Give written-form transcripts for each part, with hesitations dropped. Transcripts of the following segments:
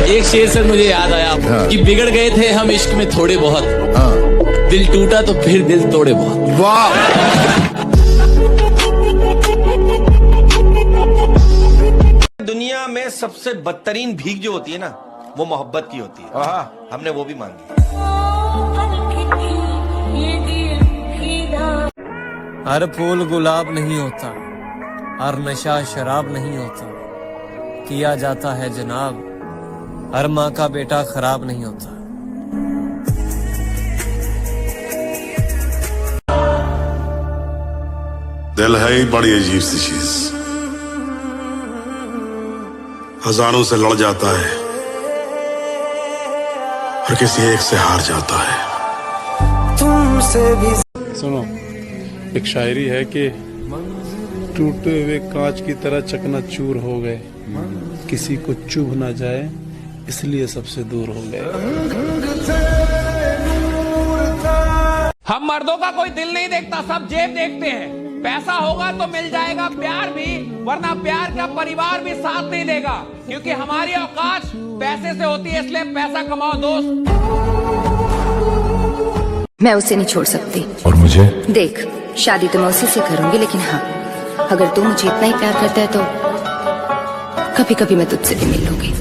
एक शेर से मुझे याद आया कि बिगड़ गए थे हम इश्क में थोड़े बहुत, दिल टूटा तो फिर दिल तोड़े बहुत। वाह। दुनिया में सबसे बदतरीन भीख जो होती है ना, वो मोहब्बत की होती है। हमने वो भी मांगी। हर फूल गुलाब नहीं होता, हर नशा शराब नहीं होता, किया जाता है जनाब, हर माँ का बेटा खराब नहीं होता। दिल है ही बड़ी अजीब सी चीज, हजारों से लड़ जाता है और किसी एक से हार जाता है। तुमसे भी सुनो, एक शायरी है कि टूटे हुए कांच की तरह चकनाचूर हो गए, किसी को चुभ ना जाए इसलिए सबसे दूर हो गए। हम मर्दों का कोई दिल नहीं देखता, सब जेब देखते हैं। पैसा होगा तो मिल जाएगा प्यार भी, वरना प्यार का परिवार भी साथ नहीं देगा, क्योंकि हमारी औकात पैसे से होती है, इसलिए पैसा कमाओ दोस्त। मैं उसे नहीं छोड़ सकती। और मुझे? देख, शादी तो मैं उसी से करूंगी, लेकिन हाँ, अगर तू मुझे इतना ही प्यार करता है तो कभी कभी मैं तुझसे भी मिल लूंगी।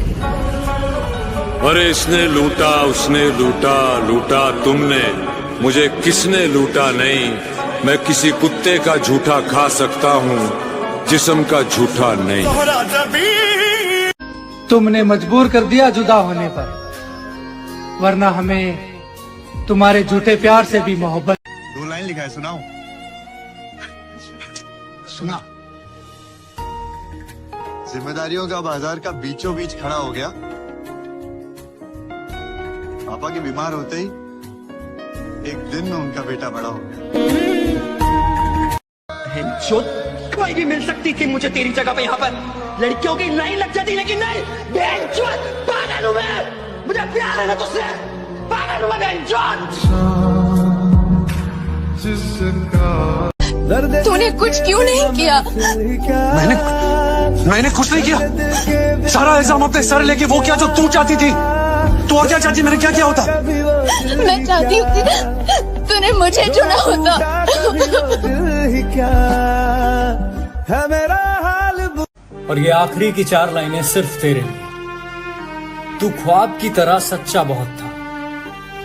अरे इसने लूटा, उसने लूटा, लूटा तुमने, मुझे किसने लूटा नहीं। मैं किसी कुत्ते का झूठा खा सकता हूँ, जिस्म का झूठा नहीं। तुमने मजबूर कर दिया जुदा होने पर, वरना हमें तुम्हारे झूठे प्यार से भी मोहब्बत। 2 लाइन लिखा है, सुनाओ। सुना। जिम्मेदारियों का बाजार का बीचों बीच खड़ा हो गया, पापा के बीमार होते ही एक दिन में उनका बेटा बड़ा हो गया। कोई भी मिल सकती थी मुझे तेरी जगह पे, यहाँ पर लड़कियों की लाइन लग जाती, लेकिन नहीं। पागल हूँ मैं, मुझे प्यार है ना तुझसे, पागल हूँ मैं। तूने कुछ क्यों नहीं किया? मैंने कुछ नहीं किया। सारा इल्जाम अपने सर लेके वो क्या जो तू चाहती थी। तू और क्या चाहती? मैंने क्या किया होता? मैं चाहती हूँ तूने मुझे चुना होता। और ये आखिरी की 4 लाइनें सिर्फ तेरे लिए। तू ख्वाब की तरह सच्चा बहुत था,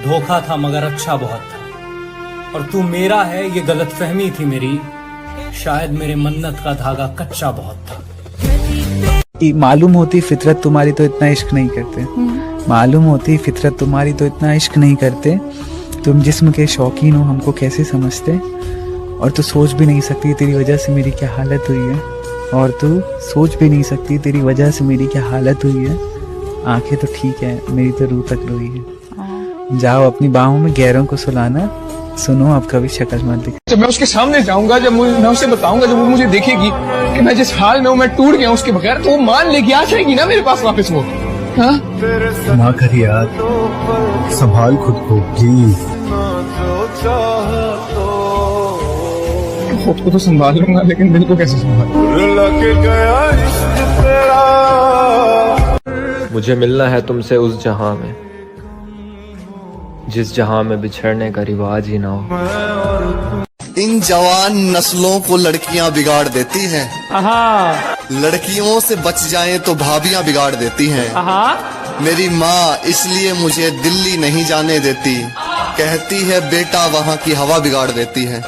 धोखा था मगर अच्छा बहुत था, और तू मेरा है ये गलतफहमी थी मेरी, शायद मेरे मन्नत का धागा कच्चा बहुत था। मालूम होती फितरत तुम्हारी तो इतना इश्क नहीं करते, मालूम होती फितरत तुम्हारी तो इतना इश्क नहीं करते। तुम जिस्म के शौकीन हो, हमको कैसे समझते, और तू सोच भी नहीं सकती तेरी वजह से मेरी क्या हालत हुई है, और तू सोच भी नहीं सकती तेरी वजह से मेरी क्या हालत हुई है। आंखें तो ठीक है, मेरी तो रूह तक रोई है। जाओ अपनी बाहों में गैरों को सुलाना, सुनो अब कभी शक्ल मत दिखा। जब मैं उसके सामने जाऊंगा, जब मैं उसे बताऊंगा, जब वो मुझे देखेगी कि मैं जिस हाल में हूँ, मैं टूट गया उसके बगैर, तो वो मान लेगी, आ जाएगी ना मेरे पास वापस। वो ना कर यार, संभाल खुद को प्लीज। खुद को तो संभाल लूंगा, लेकिन दिल को कैसे संभाल? मुझे मिलना है तुमसे उस जहां में, जिस जहां में बिछड़ने का रिवाज ही ना हो। इन जवान नस्लों को लड़कियां बिगाड़ देती हैं, लड़कियों से बच जाएं तो भाभियां बिगाड़ देती हैं। मेरी माँ इसलिए मुझे दिल्ली नहीं जाने देती, कहती है बेटा वहाँ की हवा बिगाड़ देती है।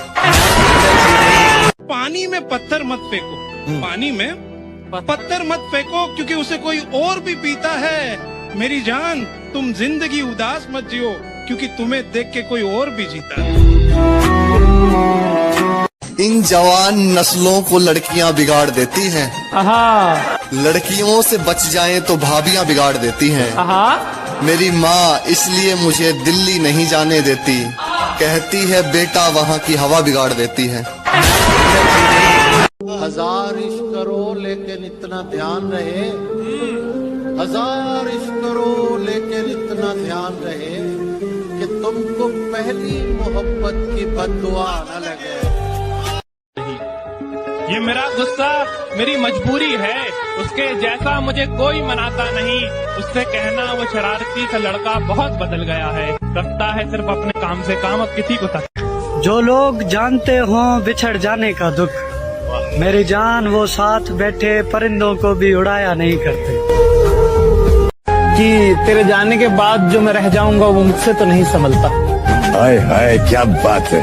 पानी में पत्थर मत फेंको, पानी में पत्थर मत फेंको, क्योंकि उसे कोई और भी पीता है। मेरी जान, तुम जिंदगी उदास मत जियो, क्योंकि तुम्हें देख के कोई और भी जीता है। इन जवान नस्लों को लड़कियां बिगाड़ देती हैं, लड़कियों से बच जाएं तो भाभियां बिगाड़ देती हैं। मेरी माँ इसलिए मुझे दिल्ली नहीं जाने देती, कहती है बेटा वहाँ की हवा बिगाड़ देती है। 1000 इश्क करो लेकिन इतना ध्यान रहे, 1000 इश्क करो लेकिन इतना ध्यान रहे कि तुमको पहली मोहब्बत की बद्दुआ न लगे। ये मेरा गुस्सा मेरी मजबूरी है, उसके जैसा मुझे कोई मनाता नहीं। उससे कहना वो शरारती सा लड़का बहुत बदल गया है, रखता है सिर्फ अपने काम से काम, अब किसी को तक। जो लोग जानते हो बिछड़ जाने का दुख, मेरी जान वो साथ बैठे परिंदों को भी उड़ाया नहीं करते। कि तेरे जाने के बाद जो मैं रह जाऊंगा वो मुझसे तो नहीं संभलता। हाय हाय क्या बात है।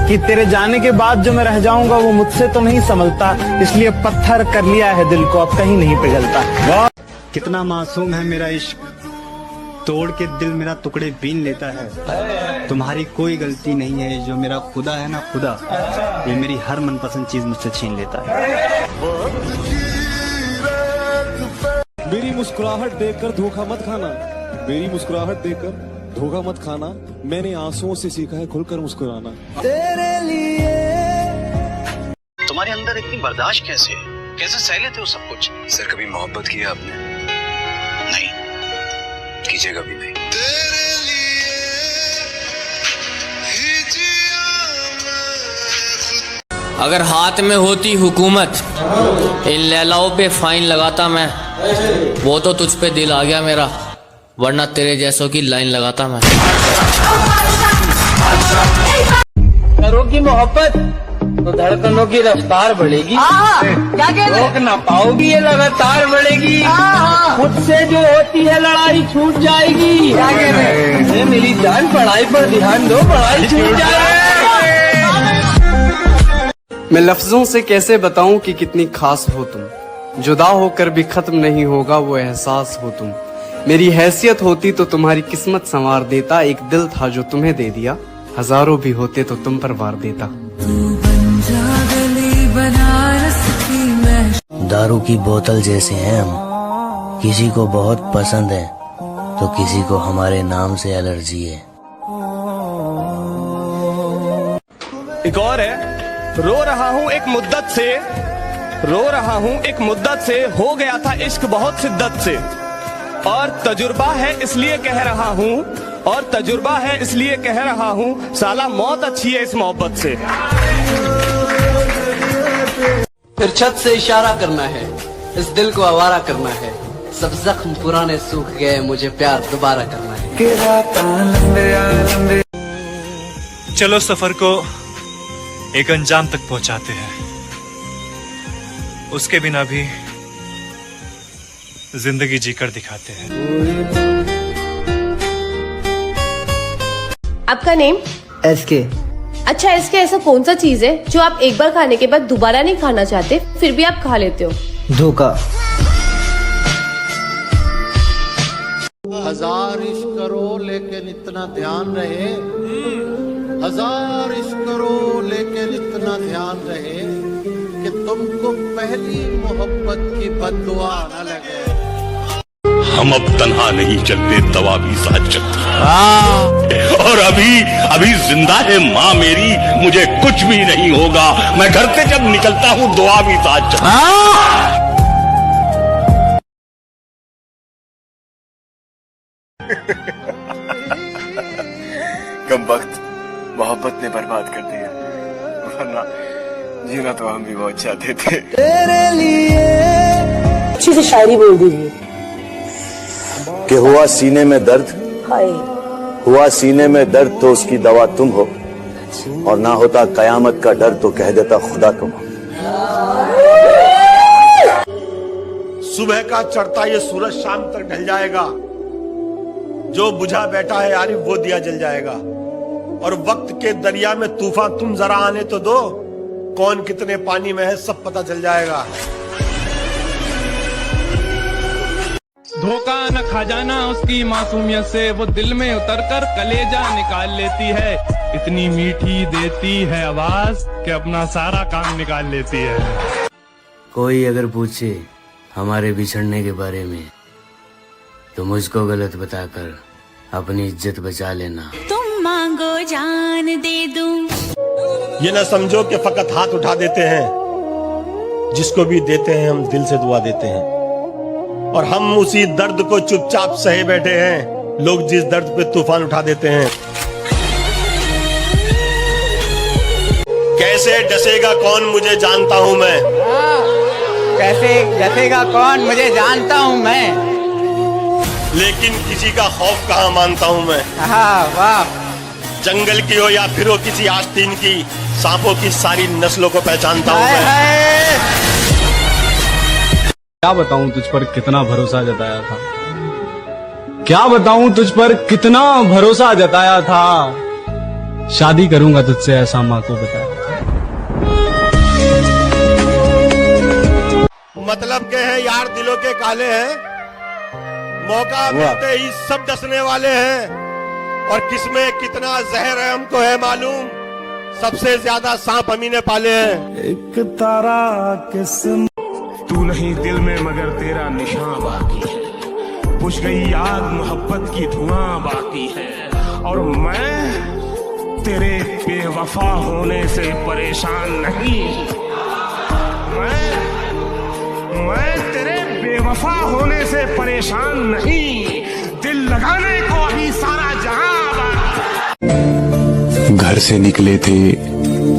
कि तेरे जाने के बाद जो मैं रह जाऊंगा वो मुझसे तो नहीं संभलता, इसलिए पत्थर कर लिया है दिल को, अब कहीं नहीं पिघलता। कितना मासूम है मेरा इश्क, तोड़ के दिल मेरा टुकड़े बीन लेता है। तुम्हारी कोई गलती नहीं है, जो मेरा खुदा है ना खुदा, ये मेरी हर मनपसंद चीज मुझसे छीन लेता है। मेरी मुस्कुराहट देखकर धोखा मत खाना, मेरी मुस्कुराहट देखकर धोखा मत खाना। मैंने आंसुओं से सीखा है खुलकर मुस्कुराना। तेरे लिए तुम्हारे अंदर इतनी बर्दाश्त कैसे है? कैसे सह लेते हो सब कुछ? सर कभी मोहब्बत किया आपने? नहीं, कीजिएगा भी नहीं। तेरे लिए ही जिया मैं। अगर हाथ में होती हुकूमत, इन लैलाओं पे फाइन लगाता मैं। वो तो तुझ पे दिल आ गया मेरा, वरना तेरे जैसों की लाइन लगाता मैं। करोगी मोहब्बत तो धड़कनों की रफ्तार बढ़ेगी, रोक ना पाओगी ये लगातार बढ़ेगी। खुद से जो होती है लड़ाई छूट जाएगी। ये मेरी जान पढ़ाई पर ध्यान दो, पढ़ाई छूट जाएगी। मैं लफ्जों से कैसे बताऊं कि कितनी खास हो तुम, जुदा होकर भी खत्म नहीं होगा वो एहसास हो तुम। मेरी हैसियत होती तो तुम्हारी किस्मत संवार देता, एक दिल था जो तुम्हें दे दिया, हजारों भी होते तो तुम पर वार देता। दारू की बोतल जैसे हैं हम, किसी को बहुत पसंद है तो किसी को हमारे नाम से एलर्जी है। एक और है, रो रहा हूँ एक मुद्दत से, रो रहा हूँ एक मुद्दत से, हो गया था इश्क बहुत शिद्दत से, और तजुर्बा है इसलिए कह रहा हूँ, और तजुर्बा है इसलिए कह रहा हूँ, साला मौत अच्छी है इस मोहब्बत से। फिर छत से इशारा करना है, इस दिल को आवारा करना है, सब जख्म पुराने सूख गए, मुझे प्यार दोबारा करना है। चलो सफर को एक अंजाम तक पहुंचाते हैं, उसके बिना भी जिंदगी जीकर दिखाते हैं। आपका नेम? एसके। अच्छा एसके, ऐसा कौन सा चीज है जो आप एक बार खाने के बाद दोबारा नहीं खाना चाहते, फिर भी आप खा लेते हो? धोखा। हजार इश्क करो लेकिन इतना ध्यान रहे, हजार इश्क करो लेकिन इतना ध्यान रहे कि तुमको पहली मोहब्बत की बद्दुआ न लगे। हम अब तन्हा नहीं चलते, दवा भी साथ चलती है। और अभी जिंदा है माँ मेरी, मुझे कुछ भी नहीं होगा, मैं घर से जब निकलता हूँ दुआ भी साथ चलती। कम वक्त मोहब्बत ने बर्बाद कर दिया, वरना जीना तो हम भी बहुत चाहते थे। तेरे लिए अच्छी सी शायरी बोल दीजिए। कि हुआ सीने में दर्द, हुआ सीने में दर्द तो उसकी दवा तुम हो, और ना होता कयामत का डर तो कह देता खुदा तुम हो। सुबह का चढ़ता ये सूरज शाम तक ढल जाएगा, जो बुझा बैठा है यारी वो दिया जल जाएगा, और वक्त के दरिया में तूफान तुम जरा आने तो दो, कौन कितने पानी में है सब पता चल जाएगा। धोखा न खा जाना उसकी मासूमियत से, वो दिल में उतरकर कलेजा निकाल लेती है, इतनी मीठी देती है आवाज कि अपना सारा काम निकाल लेती है। कोई अगर पूछे हमारे बिछड़ने के बारे में तो मुझको गलत बताकर अपनी इज्जत बचा लेना। तुम मांगो जान दे दूं। ये ना समझो कि फकत हाथ उठा देते हैं, जिसको भी देते हैं हम दिल से दुआ देते हैं, और हम उसी दर्द को चुपचाप सहे बैठे हैं, लोग जिस दर्द पे तूफान उठा देते हैं। कैसे डसेगा कौन मुझे जानता हूँ मैं, कैसे डसेगा कौन मुझे जानता हूँ मैं, लेकिन किसी का खौफ कहाँ मानता हूँ मैं। वाह। जंगल की हो या फिर हो किसी आस्तीन की, सांपों की सारी नस्लों को पहचानता हूँ मैं। क्या बताऊं तुझ पर कितना भरोसा जताया था, क्या बताऊं तुझ पर कितना भरोसा जताया था, शादी करूंगा तुझसे ऐसा माँ को बताया था। मतलब के हैं यार दिलों के काले हैं, मौका मिलते ही सब डसने वाले हैं, और किसमें कितना जहर है हमको है मालूम, सबसे ज्यादा सांप हमी ने पाले हैं। एक तारा किस्म तू नहीं दिल में मगर तेरा निशान बाकी है, बुझ गई याद मोहब्बत की धुआं बाकी है, और मैं तेरे बेवफा होने से परेशान नहीं, मैं तेरे बेवफा होने से परेशान नहीं, दिल लगाने को अभी सारा जहां। घर से निकले थे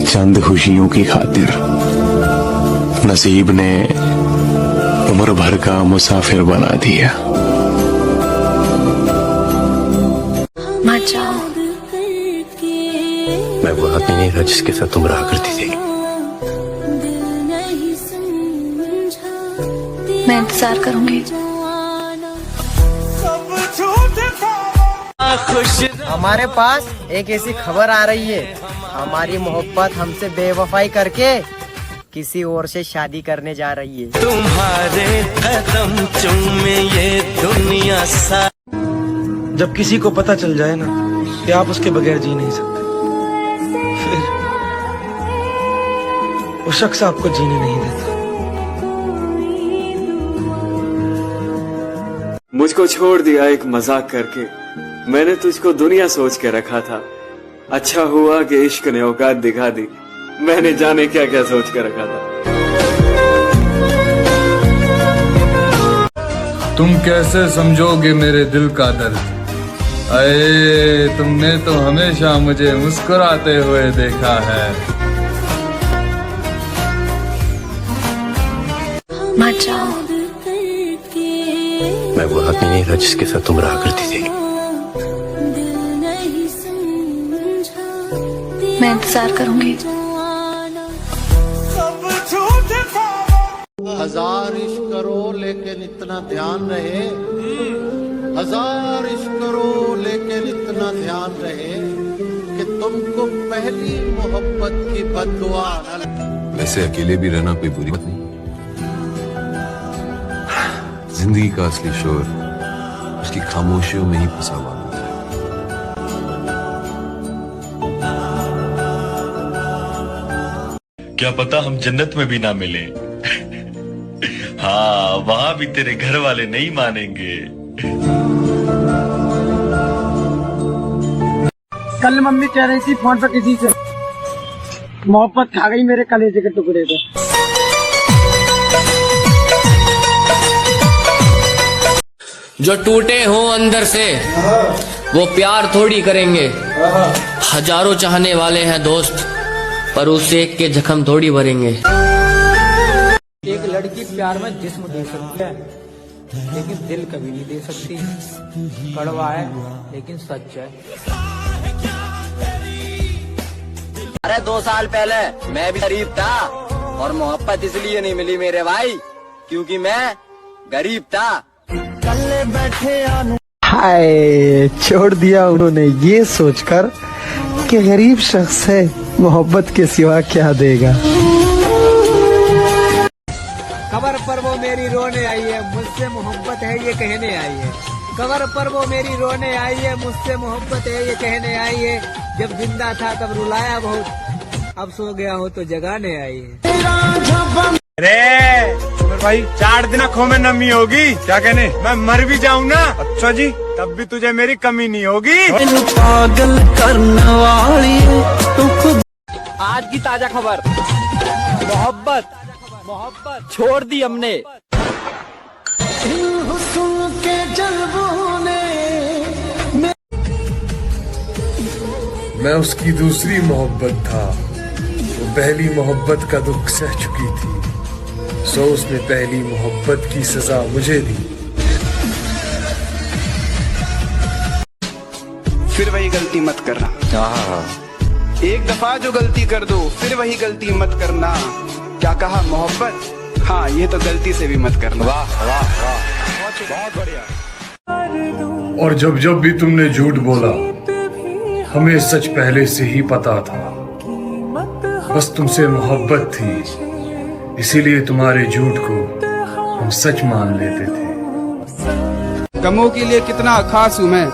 चंद खुशियों की खातिर, नसीब ने उम्र भर का मुसाफिर बना दिया। मत जाओ। मैं वो आदमी नहीं था जिसके साथ तुम रहा करती थी। मैं इंतजार करूंगी। हमारे पास एक ऐसी खबर आ रही है, हमारी मोहब्बत हमसे बेवफाई करके किसी और से शादी करने जा रही है। तुम्हारे कदम चूमे ये दुनिया सा। जब किसी को पता चल जाए ना कि आप उसके बगैर जी नहीं सकते, फिर वो शख्स आपको जीने नहीं देता। मुझको छोड़ दिया एक मजाक करके, मैंने तुझको दुनिया सोच के रखा था, अच्छा हुआ कि इश्क ने औकात दिखा दी, मैंने जाने क्या क्या सोच के रखा था। तुम कैसे समझोगे मेरे दिल का दर्द, अये तुमने तो हमेशा मुझे मुस्कुराते हुए देखा है। मत जाओ। मैं वो आदमी नहीं था जिसके साथ तुम रहा करती थी। मैं इंतजार करूंगी। हजार इश्क करो लेकिन इतना ध्यान रहे, हजार इश्क करो लेकिन इतना ध्यान रहे कि तुमको पहली मोहब्बत की बद्दुआ न लगे। वैसे अकेले भी रहना कोई बुरी बात नहीं, जिंदगी का असली शोर उसकी खामोशियों में ही फंसा हुआ होता है। क्या पता हम जन्नत में भी ना मिले। हाँ, वहां भी तेरे घर वाले नहीं मानेंगे। कल मम्मी कह रही थी फोन पर किसी से, मोहब्बत खा गई मेरे कलेजे के टुकड़े को। जो टूटे हों अंदर से वो प्यार थोड़ी करेंगे, हजारों चाहने वाले हैं दोस्त पर उस एक के जख्म थोड़ी भरेंगे। एक लड़की प्यार में जिस्म दे सकती है लेकिन दिल कभी नहीं दे सकती। कड़वा है लेकिन सच है। अरे 2 साल पहले मैं भी गरीब था, और मोहब्बत इसलिए नहीं मिली मेरे भाई क्योंकि मैं गरीब था। कल्ले बैठे हाय, छोड़ दिया उन्होंने ये सोचकर कि गरीब शख्स है, मोहब्बत के सिवा क्या देगा। खबर पर वो मेरी रोने आई है, मुझसे मोहब्बत है ये कहने आई है। खबर पर वो मेरी रोने आई है, मुझसे मोहब्बत है ये कहने आई है। जब जिंदा था तब रुलाया बहुत, अब सो गया हो तो जगाने आई है। अरे भाई 4 दिन आँखों में नमी होगी, क्या कहने, मैं मर भी जाऊं ना, अच्छा जी तब भी तुझे मेरी कमी नहीं होगी। पागल करने वाली तू खुद। आज की ताजा खबर, मोहब्बत छोड़ दी हमने। मैं उसकी दूसरी मोहब्बत था, वो पहली मोहब्बत का दुख सह चुकी थी, सो उसने पहली मोहब्बत की सजा मुझे दी। फिर वही गलती मत करना। एक दफा जो गलती कर दो फिर वही गलती मत करना। क्या कहा मोहब्बत? हाँ, ये तो गलती से भी मत करना। वाह वाह वाह, बहुत बढ़िया। और जब जब भी तुमने झूठ बोला, हमें सच पहले से ही पता था। बस तुमसे मोहब्बत थी, इसीलिए तुम्हारे झूठ को हम सच मान लेते थे। गमों के लिए कितना खास हूँ मैं,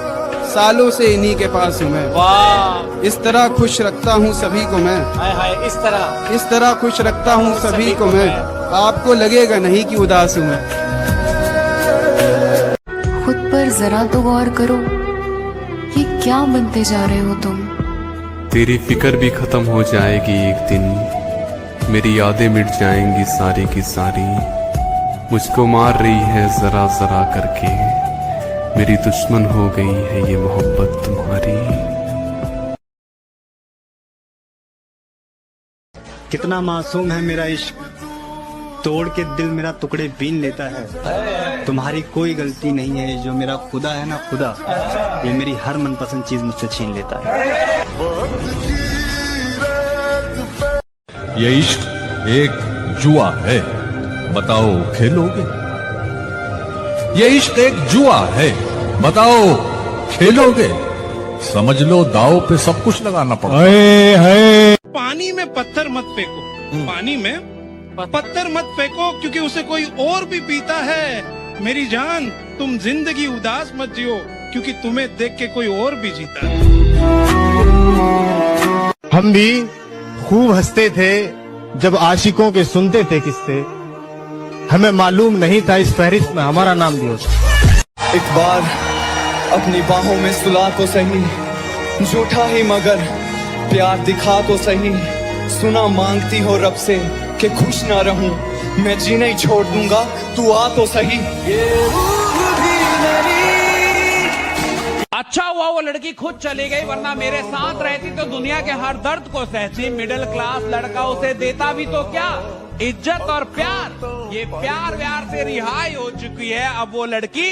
सालों से इन्हीं के पास हूँ मैं। वाह, इस तरह खुश रखता हूँ सभी को मैं। हाय हाय, इस तरह खुश रखता हूँ सभी को मैं। आपको लगेगा नहीं कि उदास हूँ मैं। खुद पर जरा तो गौर करो, ये क्या बनते जा रहे हो तुम? तेरी फिक्र भी खत्म हो जाएगी एक दिन, मेरी यादें मिट जाएंगी सारी की सारी। मुझको मार रही है जरा जरा करके, मेरी दुश्मन हो गई है ये मोहब्बत तुम्हारी। कितना मासूम है मेरा इश्क, तोड़ के दिल मेरा टुकड़े बीन लेता है। तुम्हारी कोई गलती नहीं है, जो मेरा खुदा है ना खुदा, ये मेरी हर मनपसंद चीज मुझसे छीन लेता है। ये इश्क एक जुआ है, बताओ खेलोगे? ये इश्क एक जुआ है, बताओ खेलोगे? समझ लो दाव पे सब कुछ लगाना पड़ता है। पानी में पत्थर मत फेंको, पानी में पत्थर मत फेंको, क्योंकि उसे कोई और भी पीता है। मेरी जान, तुम जिंदगी उदास मत जियो, क्योंकि तुम्हें देख के कोई और भी जीता है। हम भी खूब हंसते थे जब आशिकों के सुनते थे किस्से, हमें मालूम नहीं था इस फहरिस्त में हमारा नाम भी होता। एक बार अपनी बाहों में सुला तो सही, झूठा ही मगर प्यार दिखा तो सही। सुना मांगती हो रब से कि खुश ना रहूं, मैं जीना ही छोड़ दूंगा, तू आ तो सही। अच्छा हुआ वो लड़की खुद चली गई, वरना मेरे साथ रहती तो दुनिया के हर दर्द को सहती। मिडिल क्लास लड़का उसे देता भी तो क्या, इज्जत और प्यार। ये प्यार व्यार से रिहाई हो चुकी है अब वो लड़की।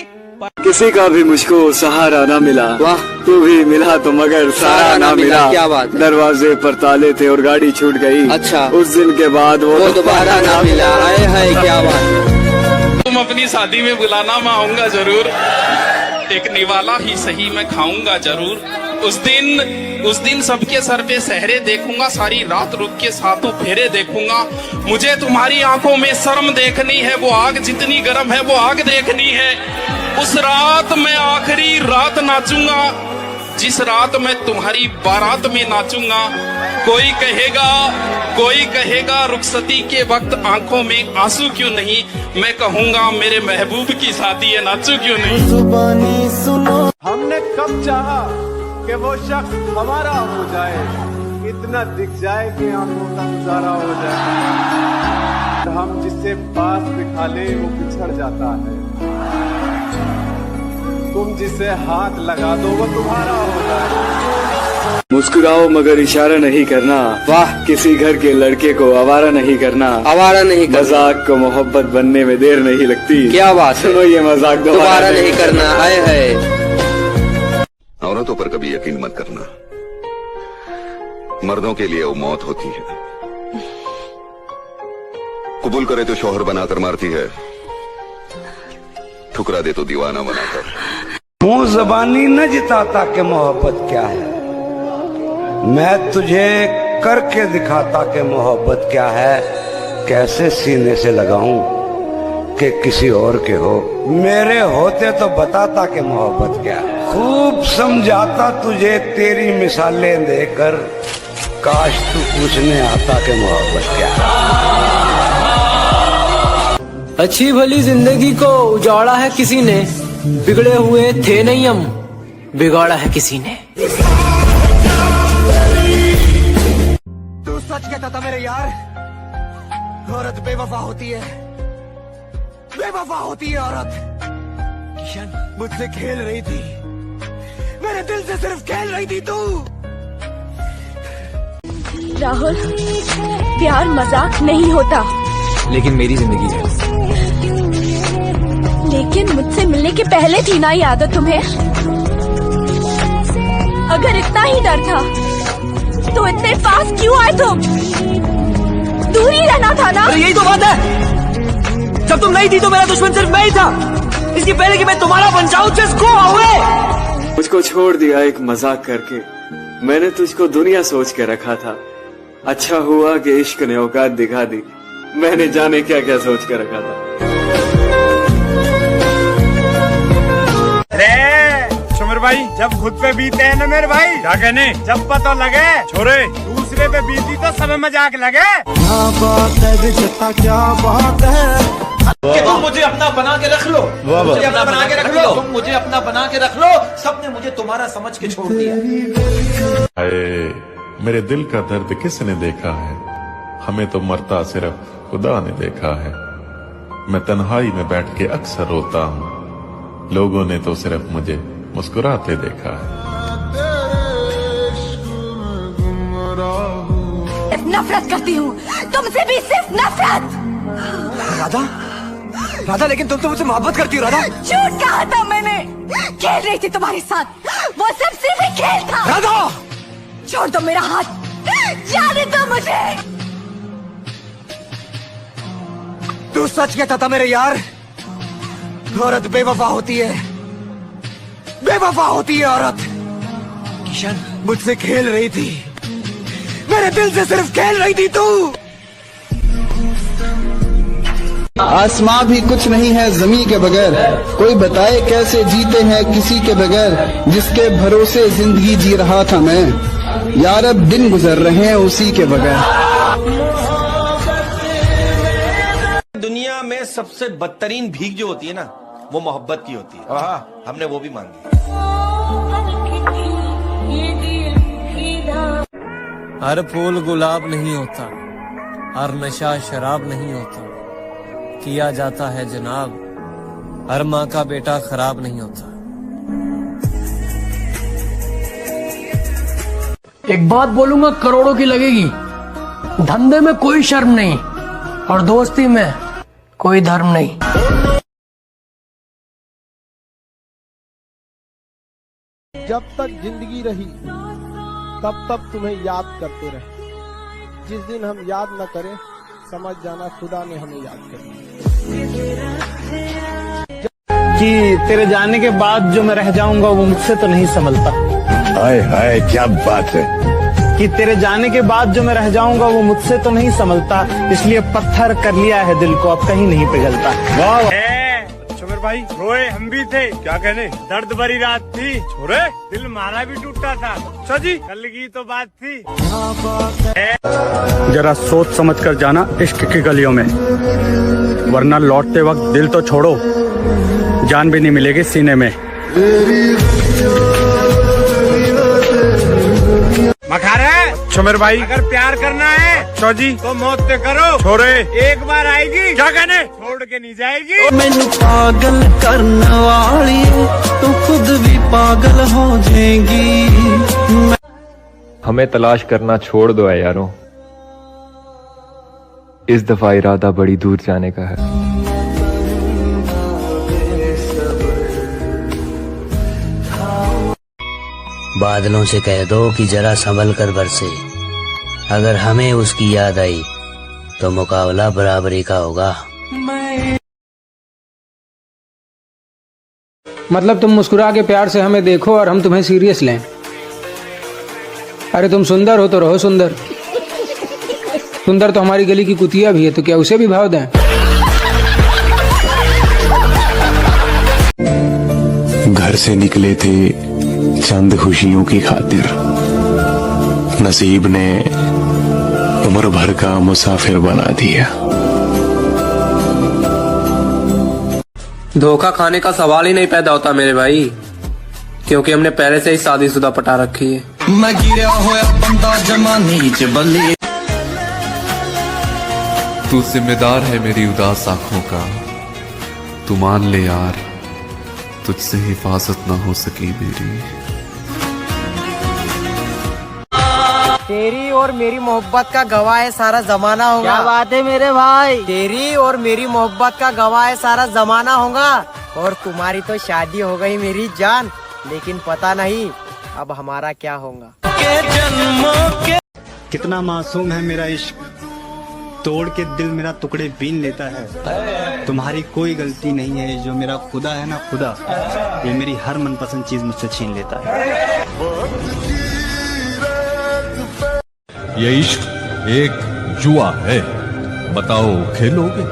किसी का भी मुझको सहारा ना मिला, वाह तू भी मिला तो मगर सहारा ना मिला। क्या बात है? दरवाजे पर ताले थे और गाड़ी छूट गई। अच्छा, उस दिन के बाद वो दोबारा ना मिला। आए हाय क्या बात। तुम अपनी शादी में बुलाना, मैं आऊंगा जरूर। एक निवाला ही सही मैं खाऊंगा जरूर। उस दिन सबके सर पे सहरे देखूंगा, सारी रात रुक के सातों फेरे देखूंगा। मुझे तुम्हारी आंखों में शर्म देखनी है, वो आग जितनी गर्म है वो आग देखनी है। उस रात मैं आखिरी रात नाचूंगा, जिस रात मैं तुम्हारी बारात में नाचूंगा। कोई कहेगा रुखसती के वक्त आंखों में आंसू क्यों नहीं, मैं कहूंगा मेरे महबूब की शादी है, नाचू क्यों नहीं। जुबानी सुनो, हमने कब चाहा कि वो शख्स हमारा हो जाए, इतना दिख जाए कि आंखों का गुजारा हो जाए। हम जिससे पास बिठा ले वो बिछड़ जाता है, तुम जिसे हाथ लगा दो वो तुम्हारा हो जाए। मुस्कुराओ मगर इशारा नहीं करना, वाह किसी घर के लड़के को आवारा नहीं करना। मजाक को मोहब्बत बनने में देर नहीं लगती। क्या बात, सुनो ये मजाक दोबारा नहीं करना। आए है औरतों पर कभी यकीन मत करना, मर्दों के लिए वो मौत होती है। कबूल करे तो शौहर बनाकर मारती है, ठुकरा दे तो दीवाना बनाकर। मुंह जबानी न जिताता कि मोहब्बत क्या है, मैं तुझे करके दिखाता कि मोहब्बत क्या है। कैसे सीने से लगाऊं कि किसी और के हो, मेरे होते तो बताता कि मोहब्बत क्या है। खूब समझाता तुझे तेरी मिसालें देकर, काश तू पूछने आता कि मोहब्बत क्या है। अच्छी भली जिंदगी को उजाड़ा है किसी ने, बिगड़े हुए थे नहीं हम, बिगाड़ा है किसी ने। तू सच कहता था मेरे यार, औरत बेवफा होती है, बेवफा होती है औरत। किशन मुझसे खेल रही थी, मेरे दिल से सिर्फ खेल रही थी तू। राहुल, प्यार मजाक नहीं होता। लेकिन मेरी जिंदगी है। लेकिन मुझसे मिलने के पहले थी ना ये आदत तुम्हें? अगर इतना ही डर था तो इतने पास क्यों आए तुम? दूर ही रहना था ना? यही तो बात है, जब तुम नहीं थी तो मेरा दुश्मन सिर्फ मैं ही था। इसके पहले कि मैं तुम्हारा बन जाऊं, जस्ट गो अवे। मुझको छोड़ दिया एक मजाक करके, मैंने तुझको दुनिया सोच के रखा था। अच्छा हुआ कि इश्क ने औकात दिखा दी, मैंने जाने क्या क्या सोच के रखा था। सुमर भाई, जब खुद पे बीते हैं ना मेरे भाई, क्या कहने, जब पता लगे छोरे दूसरे पे बीती तो सब मजाक लगे। क्या बात है, क्या बात है कि तुम मुझे अपना बना के रख लो, मुझे अपना बना के रख लो, तुम मुझे अपना बना के रख लो। सबने मुझे तुम्हारा समझ के छोड़ दिया। मेरे दिल का दर्द किसने देखा है? हमें तो मरता सिर्फ खुदा ने देखा है। मैं तन्हाई में बैठ के अक्सर रोता हूँ, लोगों ने तो सिर्फ मुझे मुस्कुराते देखा है। नफरत करती हूँ तुमसे भी, सिर्फ नफरत। राधा, राधा, लेकिन तुम तो मुझसे मोहब्बत करती हो राधा। झूठ कहा था मैंने, खेल रही थी तुम्हारे साथ, वो सब सिर्फ एक खेल था। राधा, छोड़ दो मेरा हाथ, जाने दो मुझे। तू सच कहता था मेरे यार, औरत बेवफा होती है, बेवफा होती है औरत। किशन, मुझसे खेल रही थी, मेरे दिल से सिर्फ खेल रही थी तू। आसमां भी कुछ नहीं है ज़मीं के बगैर, कोई बताए कैसे जीते हैं किसी के बगैर, जिसके भरोसे जिंदगी जी रहा था मैं, यार अब दिन गुजर रहे हैं उसी के बगैर। दुनिया में सबसे बदतरीन भीख जो होती है ना, वो मोहब्बत की होती है। हमने वो भी मांगी। हर फूल गुलाब नहीं होता, हर नशा शराब नहीं होता, किया जाता है जनाब, हर माँ का बेटा खराब नहीं होता। एक बात बोलूंगा, करोड़ों की लगेगी, धंधे में कोई शर्म नहीं और दोस्ती में कोई धर्म नहीं। जब तक जिंदगी रही तब तक तुम्हें याद करते रहे, जिस दिन हम याद न करें समझ जाना खुदा ने हमें याद कर कि तेरे जाने के बाद जो मैं रह जाऊंगा वो मुझसे तो नहीं संभलता। हाय हाय क्या बात है। कि तेरे जाने के बाद जो मैं रह जाऊंगा वो मुझसे तो नहीं संभलता, इसलिए पत्थर कर लिया है दिल को, अब कहीं नहीं पिघलता। वाह सुमर भाई, रोए हम भी थे, क्या कहने, दर्द भरी रात थी छोरे, दिल मारा भी टूटा था। अच्छा जी, कल की तो बात थी। जरा सोच समझ कर जाना इश्क की गलियों में, वरना लौटते वक्त दिल तो छोड़ो, जान भी नहीं मिलेगी सीने में। मखारे सुमर भाई, अगर प्यार करना है चौजी तो मौत से करो छोरे, एक बार आएगी, क्या कहने, छोड़ के नहीं जाएगी। मैनू पागल करने वाली तू खुद भी पागल हो जाएगी। हमें तलाश करना छोड़ दो यारों, इस दफा इरादा बड़ी दूर जाने का है। बादलों से कह दो कि जरा संभल कर बरसे, अगर हमें उसकी याद आई तो मुकाबला बराबरी का होगा। मतलब तुम मुस्कुरा के प्यार से हमें देखो और हम तुम्हें सीरियस लें। अरे तुम सुंदर हो तो रहो सुंदर, सुंदर तो हमारी गली की कुतिया भी है, तो क्या उसे भी भाव दें? घर से निकले थे चंद खुशियों की खातिर, नसीब ने उम्र भर का मुसाफिर बना दिया। धोखा खाने का सवाल ही नहीं पैदा होता मेरे भाई, क्योंकि हमने पहले से ही शादीशुदा पटा रखी है। मैं गिरा होया बंदा जमानी च बल्ली। तू जिम्मेदार है मेरी उदास आंखों का, तू मान ले यार, तुझसे हिफाजत ना हो सकी मेरी। तेरी और मेरी मोहब्बत का गवाह है सारा जमाना होगा। क्या बात है मेरे भाई। तेरी और मेरी मोहब्बत का गवाह है सारा जमाना होगा। और तुम्हारी तो शादी हो गई मेरी जान, लेकिन पता नहीं अब हमारा क्या होगा। कितना मासूम है मेरा इश्क, तोड़ के दिल मेरा टुकड़े बीन लेता है। तुम्हारी कोई गलती नहीं है, जो मेरा खुदा है ना खुदा, ये मेरी हर मनपसंद चीज मुझसे छीन लेता है। ये इश्क एक जुआ है, बताओ खेलोगे?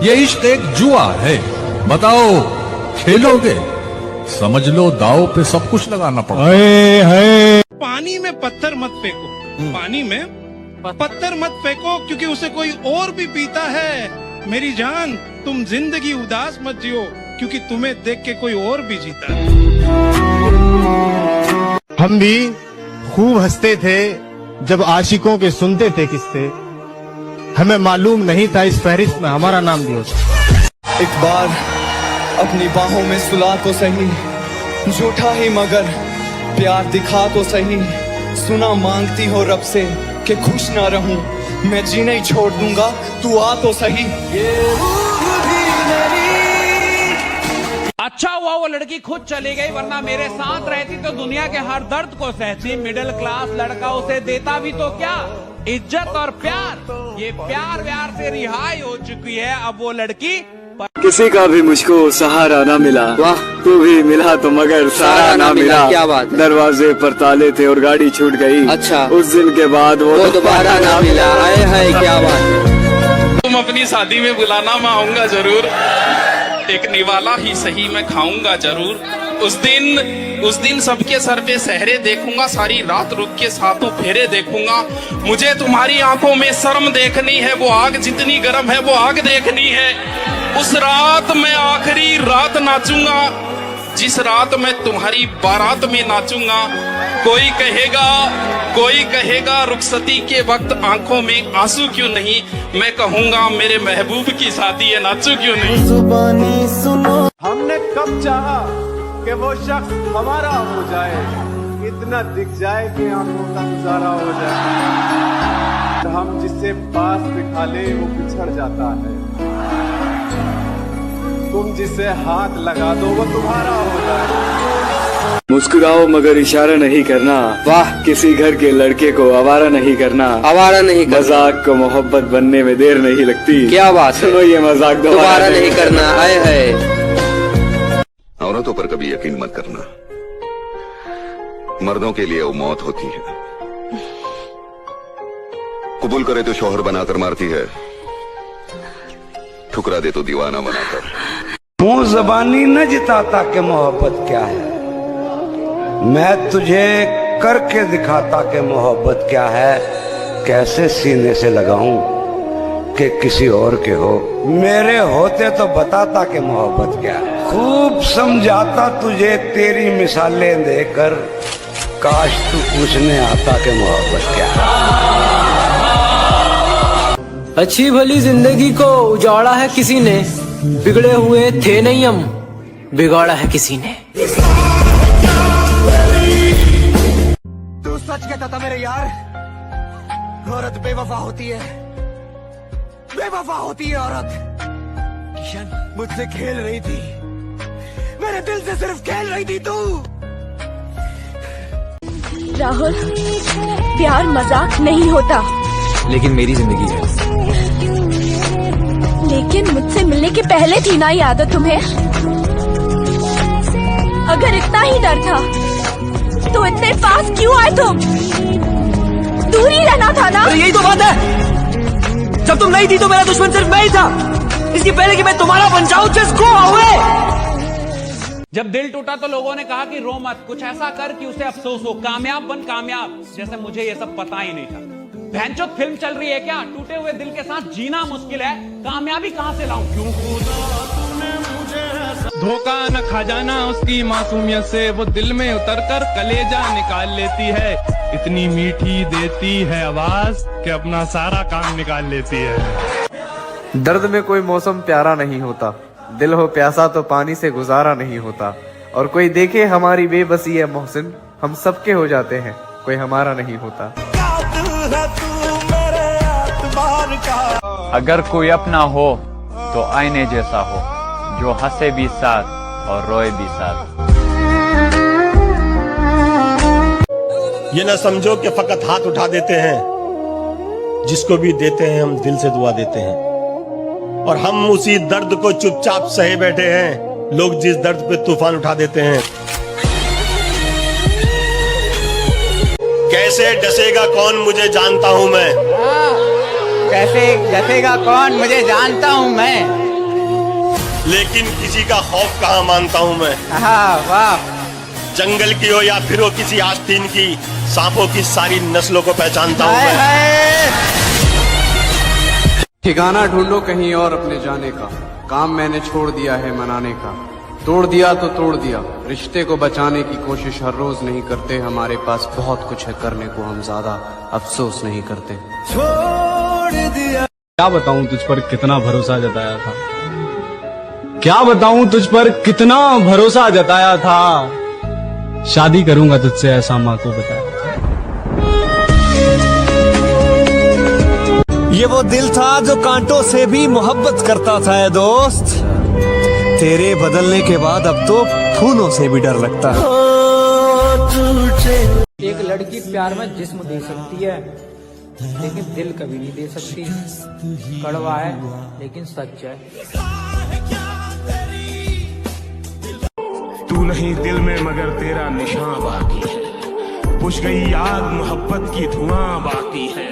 ये इश्क एक जुआ है, बताओ खेलोगे? समझ लो दाव पे सब कुछ लगाना पड़ता है। पानी में पत्थर मत फेंको, पानी में पत्थर मत फेंको, क्योंकि उसे कोई और भी पीता है। मेरी जान, तुम जिंदगी उदास मत जियो, क्योंकि तुम्हें देख के कोई और भी जीता है। हम भी खूब हंसते थे जब आशिकों के सुनते थे किस्से, हमें मालूम नहीं था इस फहरिस्त में हमारा नाम भी होता। एक बार अपनी बाहों में सुला तो सही, झूठा ही मगर प्यार दिखा तो सही। सुना मांगती हो रब से कि खुश ना रहूं, मैं जीना ही छोड़ दूंगा, तू आ तो सही। अच्छा हुआ वो लड़की खुद चली गई, वरना मेरे साथ रहती तो दुनिया के हर दर्द को सहती। मिडिल क्लास लड़का उसे देता भी तो क्या, इज्जत और प्यार। ये प्यार व्यार से रिहाई हो चुकी है अब वो लड़की। किसी का भी मुझको सहारा ना मिला, वाह तू भी मिला तो मगर सहारा ना मिला। क्या बात है। दरवाजे पर ताले थे और गाड़ी छूट गई। अच्छा, उस दिन के बाद वो दोबारा ना मिला। आए है क्या बात है। तुम अपनी शादी में बुलाना, मैं आऊंगा जरूर। एक निवाला ही सही मैं खाऊंगा जरूर। उस दिन सबके सर पे सहरे देखूंगा, सारी रात रुक के सातों फेरे देखूंगा। मुझे तुम्हारी आंखों में शर्म देखनी है, वो आग जितनी गर्म है वो आग देखनी है। उस रात मैं आखिरी रात नाचूंगा, जिस रात मैं तुम्हारी बारात में नाचूंगा। कोई कहेगा रुखसती के वक्त आंखों में आंसू क्यों नहीं, मैं कहूंगा मेरे महबूब की शादी है, नाचू क्यों नहीं। जुबानी सुनो, हमने कब चाहा कि वो शख्स हमारा हो जाए, इतना दिख जाए कि आंखों का गुजारा हो जाए। हम जिसे पास बिठा ले वो पिछड़ जाता है, तुम जिसे हाथ लगा दो वो तुम्हारा हो जाए। मुस्कुराओ मगर इशारा नहीं करना, वाह किसी घर के लड़के को आवारा नहीं करना। आवारा नहीं करना, मजाक को मोहब्बत बनने में देर नहीं लगती। क्या बात, सुनो ये मजाक दोबारा नहीं करना। आए है औरतों पर कभी यकीन मत करना, मर्दों के लिए वो मौत होती है। कबूल करे तो शौहर बनाकर मारती है, ठुकरा दे तो दीवाना बनाकर। मुंह जबानी न जिताता कि मोहब्बत क्या है, मैं तुझे करके दिखाता कि मोहब्बत क्या है। कैसे सीने से लगाऊं कि किसी और के हो, मेरे होते तो बताता कि मोहब्बत क्या है। खूब समझाता तुझे तेरी मिसालें देकर, काश तू पूछने आता कि मोहब्बत क्या है। अच्छी भली जिंदगी को उजाड़ा है किसी ने, बिगड़े हुए थे नहीं हम, बिगाड़ा है किसी ने। तू सच कहता था मेरे यार, औरत बेवफा होती है, बेवफा होती है औरत। किशन मुझसे खेल रही थी, मेरे दिल से सिर्फ खेल रही थी तू। राहुल, प्यार मजाक नहीं होता, लेकिन मेरी जिंदगी है। लेकिन मुझसे मिलने के पहले थी ना ये आदत तुम्हें। अगर इतना ही डर था तो इतने पास क्यों आए तुम? दूर ही रहना था ना। यही तो बात है, जब तुम नहीं थी तो मेरा दुश्मन सिर्फ मैं ही था। इसके पहले कि मैं तुम्हारा बन जाऊं, जस्ट गो अवे। जब दिल टूटा तो लोगों ने कहा कि रो मत, कुछ ऐसा कर कि उसे अफसोस हो। कामयाब बन कामयाब, जैसे मुझे ये सब पता ही नहीं था। भैंचोद फिल्म चल रही है क्या? टूटे हुए दिल के साथ जीना मुश्किल है, कामयाबी कहां से लाऊं? क्यों धोखा न खा जाना उसकी मासूमियत से, वो दिल में उतरकर कलेजा निकाल लेती है। इतनी मीठी देती है आवाज कि अपना सारा काम निकाल लेती है। दर्द में कोई मौसम प्यारा नहीं होता, दिल हो प्यासा तो पानी से गुजारा नहीं होता। और कोई देखे हमारी बेबसी है मोहसिन, हम सबके हो जाते हैं, कोई हमारा नहीं होता। अगर कोई अपना हो तो आईने जैसा हो, जो हंसे भी साथ और रोए भी साथ। ये ना समझो कि फकत हाथ उठा देते हैं, जिसको भी देते हैं हम दिल से दुआ देते हैं। और हम उसी दर्द को चुपचाप सहे बैठे हैं, लोग जिस दर्द पे तूफान उठा देते हैं। कैसे डसेगा कौन मुझे जानता हूं मैं, कैसे डसेगा कौन मुझे जानता हूँ मैं, लेकिन किसी का खौफ कहाँ मानता हूँ मैं। वाह। जंगल की हो या फिर हो किसी आस्तीन की, सांपों की सारी नस्लों को पहचानता हूँ मैं। ठिकाना ढूंढो कहीं और अपने जाने का, काम मैंने छोड़ दिया है मनाने का। तोड़ दिया तो तोड़ दिया, रिश्ते को बचाने की कोशिश हर रोज नहीं करते। हमारे पास बहुत कुछ है करने को, हम ज्यादा अफसोस नहीं करते। छोड़ दिया। क्या बताऊं तुझ पर कितना भरोसा जताया था, क्या बताऊं तुझ पर कितना भरोसा जताया था। शादी करूंगा तुझसे ऐसा माँ को बताया। ये वो दिल था जो कांटों से भी मोहब्बत करता था है दोस्त। तेरे बदलने के बाद अब तो फूलों से भी डर लगता है। एक लड़की प्यार में जिस्म दे सकती है, लेकिन दिल कभी नहीं दे सकती। कड़वा है लेकिन सच है। तू नहीं दिल में मगर तेरा निशान बाकी है, बुझ गई याद मोहब्बत की धुआं बाकी है।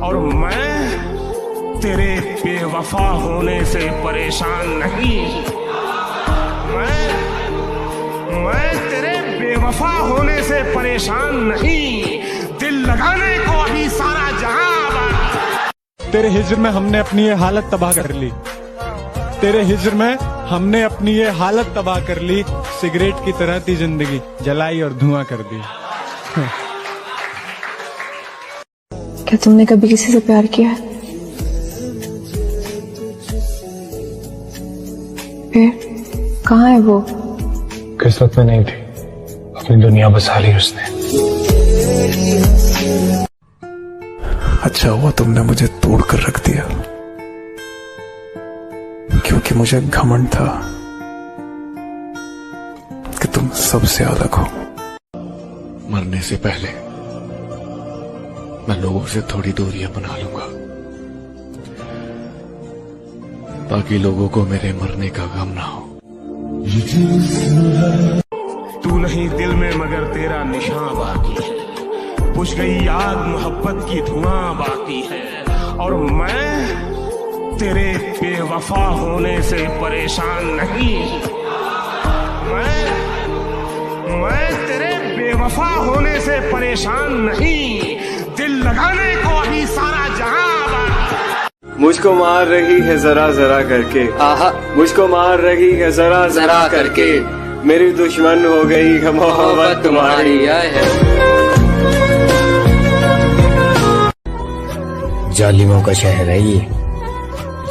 और मैं तेरे बेवफा होने से परेशान नहीं, मैं तेरे बेवफा होने से परेशान नहीं, दिल लगाने को अभी सारा जहां। तेरे हिज्र में हमने अपनी ये हालत तबाह कर ली, तेरे हिज्र में हमने अपनी ये हालत तबाह कर ली। सिगरेट की तरह थी जिंदगी, जलाई और धुआं कर दी। क्या तुमने कभी किसी से प्यार किया है? फिर कहाँ है वो? किस्मत में नहीं थी, अपनी दुनिया बसा ली उसने। अच्छा हुआ तुमने मुझे तोड़ कर रख दिया, क्योंकि मुझे घमंड था कि तुम सबसे अलग हो। मरने से पहले मैं लोगों से थोड़ी दूरियां बना लूंगा, ताकि लोगों को मेरे मरने का गम ना हो। तू नहीं दिल में मगर तेरा निशान बाकी है, बुझ गई याद मोहब्बत की धुआं बाकी है। और मैं तेरे बेवफा होने से परेशान नहीं, मैं तेरे बेवफा होने से परेशान नहीं, दिल लगाने को अभी सारा जहां। मुझको मार रही है जरा जरा करके, आहा मुझको मार रही है जरा जरा करके, मेरी दुश्मन हो गई है मोहब्बत तुम्हारी। जालिमों का शहर है ये,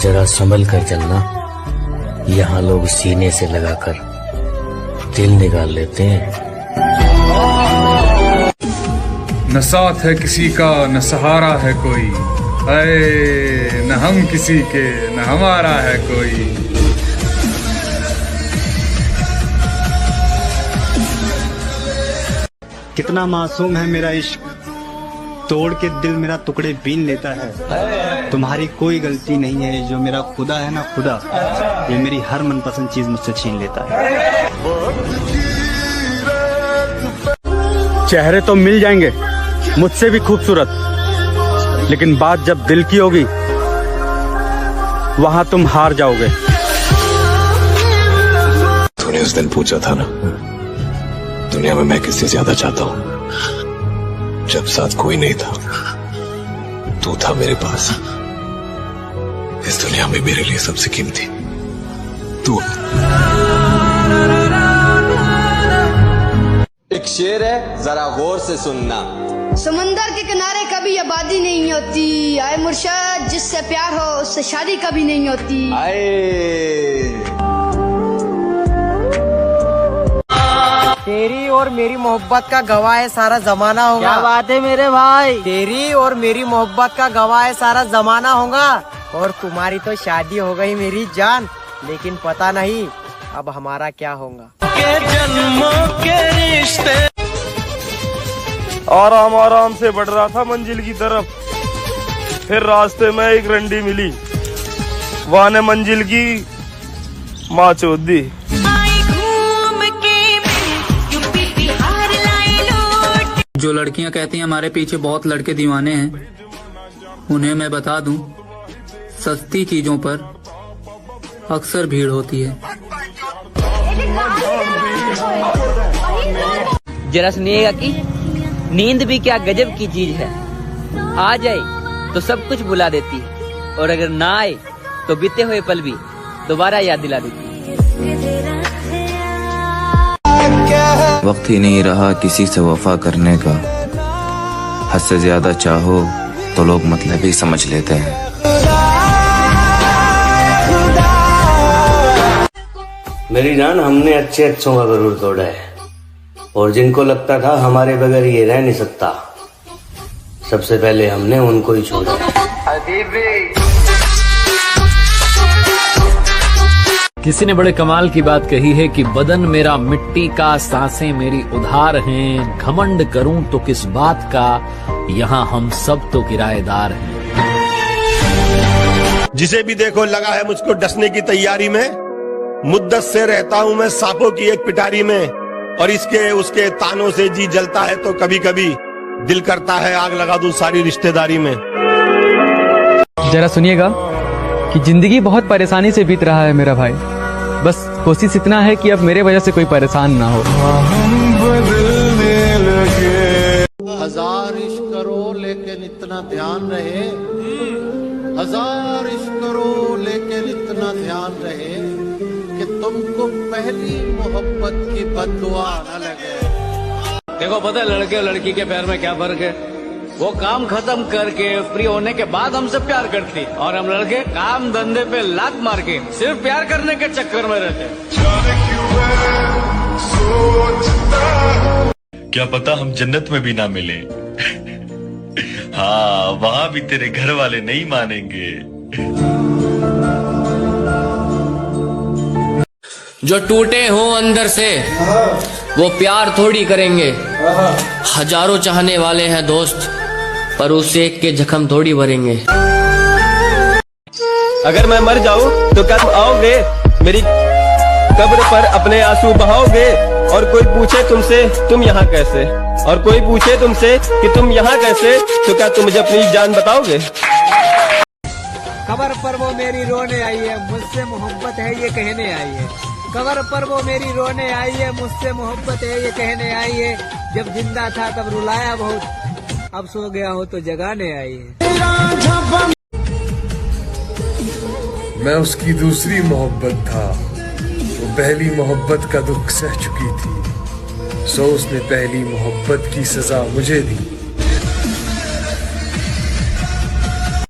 जरा संभल कर चलना। यहाँ लोग सीने से लगाकर दिल निकाल लेते हैं। न साथ है किसी का न सहारा है कोई, अरे न हम किसी के न हमारा है कोई। कितना मासूम है मेरा इश्क, तोड़ के दिल मेरा टुकड़े बीन लेता है। तुम्हारी कोई गलती नहीं है, जो मेरा खुदा है ना खुदा, ये मेरी हर मनपसंद चीज मुझसे छीन लेता है। चेहरे तो मिल जाएंगे मुझसे भी खूबसूरत, लेकिन बात जब दिल की होगी वहां तुम हार जाओगे। तूने उस दिन पूछा था ना, दुनिया में मैं किससे ज्यादा चाहता हूँ, जब साथ कोई नहीं था तू था मेरे पास। इस दुनिया में मेरे लिए सबसे कीमती तू। एक शेर है, जरा गौर से सुनना। समंदर के किनारे कभी आबादी नहीं होती, आए मुर्शद जिससे प्यार हो उससे शादी कभी नहीं होती। तेरी और मेरी मोहब्बत का गवाह है सारा जमाना होगा। क्या बात है मेरे भाई। तेरी और मेरी मोहब्बत का गवाह है सारा जमाना होगा। और तुम्हारी तो शादी हो गई मेरी जान, लेकिन पता नहीं अब हमारा क्या होगा। के जन्मों के रिश्ते। आराम आराम से बढ़ रहा था मंजिल की तरफ, फिर रास्ते में एक रंडी मिली, वहाँ ने मंजिल की माँ चोद दी। जो लड़कियां कहती हैं हमारे पीछे बहुत लड़के दीवाने हैं, उन्हें मैं बता दूं, सस्ती चीजों पर अक्सर भीड़ होती है। जरा सुनिएगा कि नींद भी क्या गजब की चीज है। आ जाए तो सब कुछ भुला देती है, और अगर ना आए तो बीते हुए पल भी दोबारा याद दिला देती है। वक्त ही नहीं रहा किसी से वफा करने का, हद से ज्यादा चाहो तो लोग मतलब ही समझ लेते हैं। मेरी जान, हमने अच्छे अच्छों का गरूर तोड़ा है, और जिनको लगता था हमारे बगैर ये रह नहीं सकता, सबसे पहले हमने उनको ही छोड़ा। किसी ने बड़े कमाल की बात कही है कि बदन मेरा मिट्टी का, सांसें मेरी उधार हैं, घमंड करूं तो किस बात का, यहाँ हम सब तो किराएदार हैं। जिसे भी देखो लगा है मुझको डसने की तैयारी में, मुद्दत से रहता हूँ मैं सांपों की एक पिटारी में, और इसके उसके तानों से जी जलता है तो कभी कभी दिल करता है आग लगा दूं सारी रिश्तेदारी में। जरा सुनिएगा कि जिंदगी बहुत परेशानी से बीत रहा है मेरा भाई, बस कोशिश इतना है कि अब मेरे वजह से कोई परेशान ना हो। हजार इश्क करो लेकिन इतना ध्यान रहे, हजार इश्क करो लेकिन इतना ध्यान रहे कि तुमको पहली मोहब्बत की बद्दुआ न लगे। देखो पता है लड़के और लड़की के प्यार में क्या फर्क है? वो काम खत्म करके फ्री होने के बाद हमसे प्यार करती है, और हम लड़के काम धंधे पे लात मार के सिर्फ प्यार करने के चक्कर में रहते हैं। क्या पता हम जन्नत में भी ना मिले। हाँ, वहाँ भी तेरे घर वाले नहीं मानेंगे। जो टूटे हो अंदर से वो प्यार थोड़ी करेंगे। हजारों चाहने वाले हैं दोस्त, पर उस एक के जख्म थोड़ी भरेंगे। अगर मैं मर जाऊं तो क्या तुम आओगे मेरी कब्र पर अपने आंसू बहाओगे? और कोई पूछे तुमसे तुम यहाँ कैसे, और कोई पूछे तुमसे कि तुम यहाँ कैसे, तो क्या तुम मुझे अपनी जान बताओगे? कबर पर वो मेरी रोने आई है, मुझसे मोहब्बत है ये कहने आई है। कबर पर वो मेरी रोने आई है, मुझसे मोहब्बत है ये कहने आई है। जब जिंदा था तब रुलाया बहुत, अब सो गया हो तो जगाने आई है। मैं उसकी दूसरी मोहब्बत था, वो पहली मोहब्बत का दुख सह चुकी थी, सो उसने पहली मोहब्बत की सजा मुझे दी।